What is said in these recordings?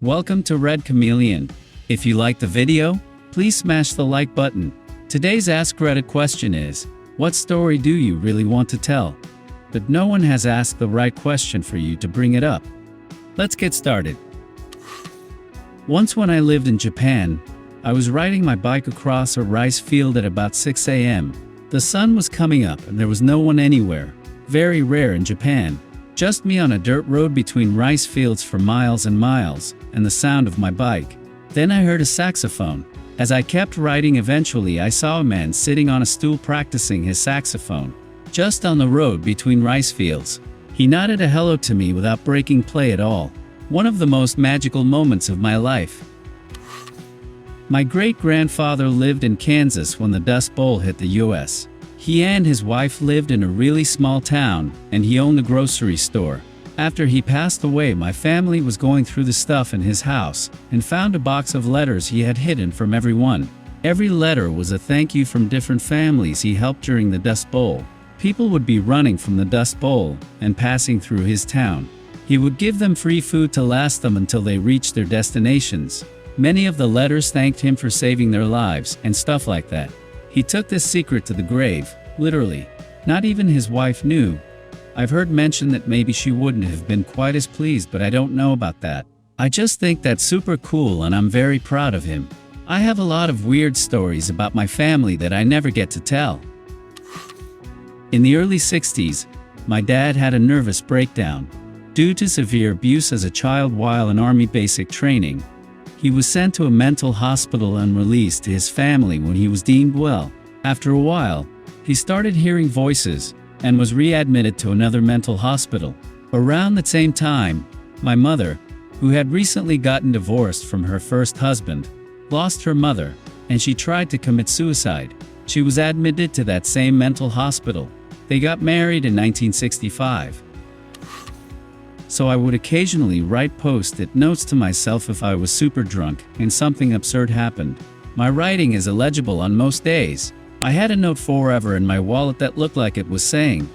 Welcome to Red Chameleon. If you liked the video, please smash the like button. Today's AskReddit question is, what story do you really want to tell? But no one has asked the right question for you to bring it up. Let's get started. Once when I lived in Japan, I was riding my bike across a rice field at about 6 a.m. The sun was coming up and there was no one anywhere. Very rare in Japan. Just me on a dirt road between rice fields for miles and miles, and the sound of my bike. Then I heard a saxophone. As I kept riding, eventually I saw a man sitting on a stool practicing his saxophone, just on the road between rice fields. He nodded a hello to me without breaking play at all. One of the most magical moments of my life. My great-grandfather lived in Kansas when the Dust Bowl hit the U.S. He and his wife lived in a really small town, and he owned a grocery store. After he passed away, my family was going through the stuff in his house, and found a box of letters he had hidden from everyone. Every letter was a thank you from different families he helped during the Dust Bowl. People would be running from the Dust Bowl, and passing through his town. He would give them free food to last them until they reached their destinations. Many of the letters thanked him for saving their lives, and stuff like that. He took this secret to the grave, literally. Not even his wife knew. I've heard mention that maybe she wouldn't have been quite as pleased, but I don't know about that. I just think that's super cool and I'm very proud of him. I have a lot of weird stories about my family that I never get to tell. In the early 60s, my dad had a nervous breakdown. Due to severe abuse as a child while in Army basic training, he was sent to a mental hospital and released to his family when he was deemed well. After a while, he started hearing voices and was readmitted to another mental hospital. Around the same time, my mother, who had recently gotten divorced from her first husband, lost her mother, and she tried to commit suicide. She was admitted to that same mental hospital. They got married in 1965. So I would occasionally write post-it notes to myself if I was super drunk and something absurd happened. My writing is illegible on most days. I had a note forever in my wallet that looked like it was saying,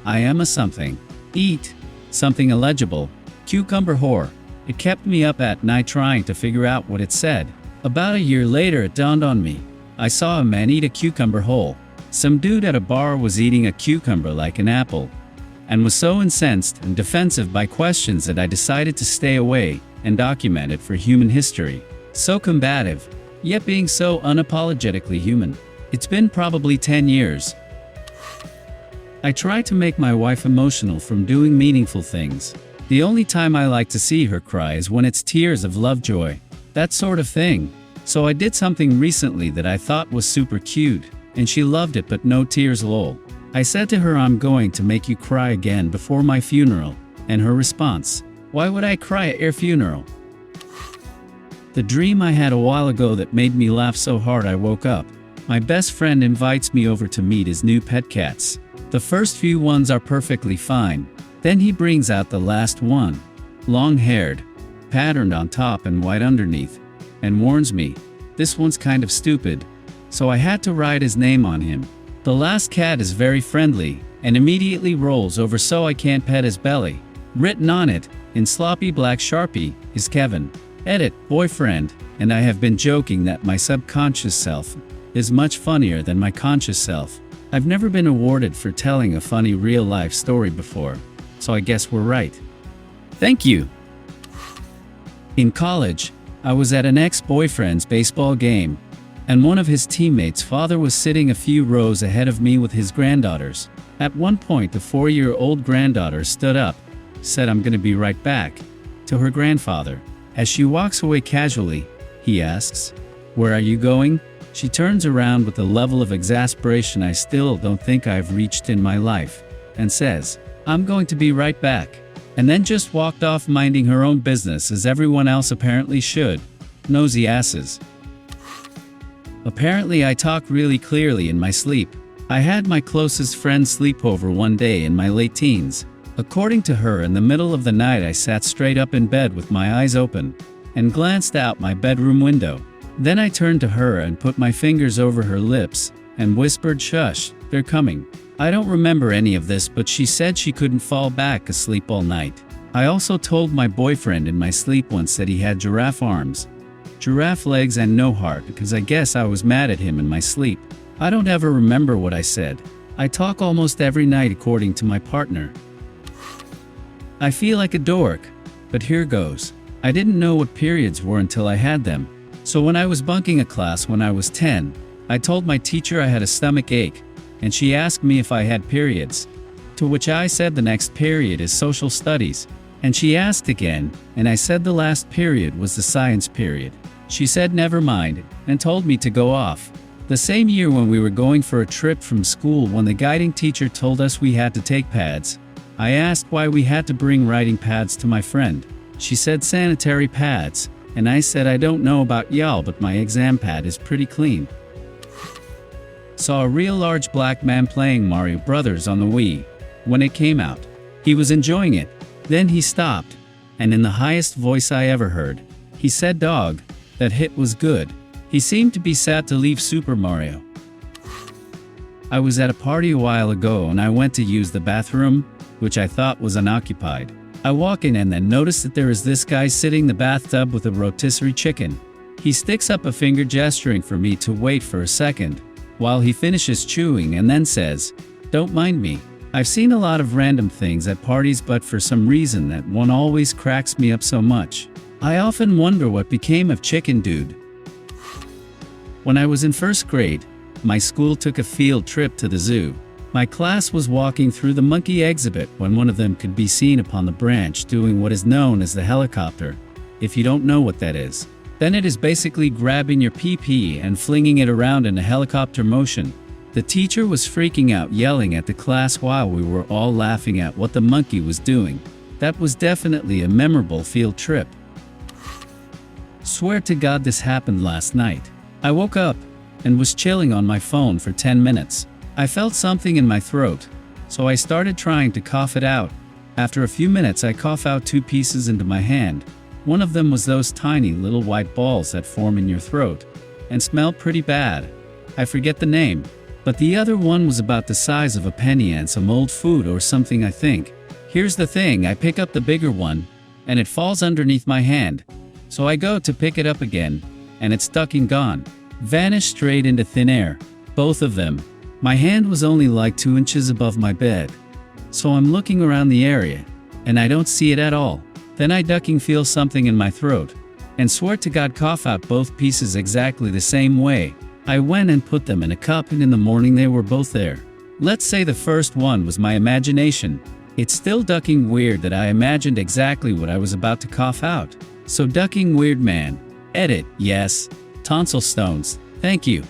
I am a something. Eat. Something illegible. Cucumber whore. It kept me up at night trying to figure out what it said. About a year later it dawned on me. I saw a man eat a cucumber whole. Some dude at a bar was eating a cucumber like an apple, and was so incensed and defensive by questions that I decided to stay away and document it for human history. So combative, yet being so unapologetically human. It's been probably 10 years. I try to make my wife emotional from doing meaningful things. The only time I like to see her cry is when it's tears of lovejoy. That sort of thing. So I did something recently that I thought was super cute, and she loved it, but no tears lol. I said to her, I'm going to make you cry again before my funeral, and her response, why would I cry at your funeral? The dream I had a while ago that made me laugh so hard I woke up. My best friend invites me over to meet his new pet cats. The first few ones are perfectly fine. Then he brings out the last one, long-haired, patterned on top and white underneath, and warns me, this one's kind of stupid. So I had to write his name on him. The last cat is very friendly, and immediately rolls over so I can't pet his belly. Written on it, in sloppy black Sharpie, is Kevin. Edit, boyfriend, and I have been joking that my subconscious self is much funnier than my conscious self. I've never been awarded for telling a funny real-life story before, so I guess we're right. Thank you. In college, I was at an ex-boyfriend's baseball game, and one of his teammates' father was sitting a few rows ahead of me with his granddaughters. At one point, the 4-year-old granddaughter stood up, said, I'm gonna be right back, to her grandfather. As she walks away casually, he asks, where are you going? She turns around with a level of exasperation I still don't think I've reached in my life, and says, I'm going to be right back, and then just walked off minding her own business as everyone else apparently should. Nosy asses. Apparently I talk really clearly in my sleep. I had my closest friend sleepover one day in my late teens. According to her, in the middle of the night I sat straight up in bed with my eyes open, and glanced out my bedroom window. Then I turned to her and put my fingers over her lips, and whispered, shush, they're coming. I don't remember any of this, but she said she couldn't fall back asleep all night. I also told my boyfriend in my sleep once that he had giraffe arms, giraffe legs and no heart because I guess I was mad at him in my sleep. I don't ever remember what I said. I talk almost every night according to my partner. I feel like a dork, but here goes. I didn't know what periods were until I had them. So when I was bunking a class when I was 10, I told my teacher I had a stomach ache, and she asked me if I had periods. To which I said the next period is social studies. And she asked again, and I said the last period was the science period. She said never mind, and told me to go off. The same year when we were going for a trip from school when the guiding teacher told us we had to take pads, I asked why we had to bring writing pads to my friend. She said sanitary pads, and I said I don't know about y'all but my exam pad is pretty clean. Saw a real large black man playing Mario Brothers on the Wii. When it came out, he was enjoying it. Then he stopped, and in the highest voice I ever heard, he said, "Dog, that hit was good." He seemed to be sad to leave Super Mario. I was at a party a while ago and I went to use the bathroom, which I thought was unoccupied. I walk in and then notice that there is this guy sitting in the bathtub with a rotisserie chicken. He sticks up a finger gesturing for me to wait for a second, while he finishes chewing and then says, "Don't mind me. I've seen a lot of random things at parties but for some reason that one always cracks me up so much. I often wonder what became of Chicken Dude." When I was in first grade, my school took a field trip to the zoo. My class was walking through the monkey exhibit when one of them could be seen upon the branch doing what is known as the helicopter. If you don't know what that is, then it is basically grabbing your pee-pee and flinging it around in a helicopter motion. The teacher was freaking out yelling at the class while we were all laughing at what the monkey was doing. That was definitely a memorable field trip. Swear to God this happened last night. I woke up and was chilling on my phone for 10 minutes. I felt something in my throat, so I started trying to cough it out. After a few minutes I cough out 2 pieces into my hand. One of them was those tiny little white balls that form in your throat and smell pretty bad. I forget the name, but the other one was about the size of a penny and some old food or something I think. Here's the thing, I pick up the bigger one and it falls underneath my hand. So I go to pick it up again and it's stuck and gone. Vanished straight into thin air. Both of them. My hand was only like 2 inches above my bed. So I'm looking around the area, and I don't see it at all. Then I ducking feel something in my throat, and swear to God cough out both pieces exactly the same way. I went and put them in a cup and in the morning they were both there. Let's say the first one was my imagination. It's still ducking weird that I imagined exactly what I was about to cough out. So ducking weird man. Edit, yes. Tonsil stones. Thank you.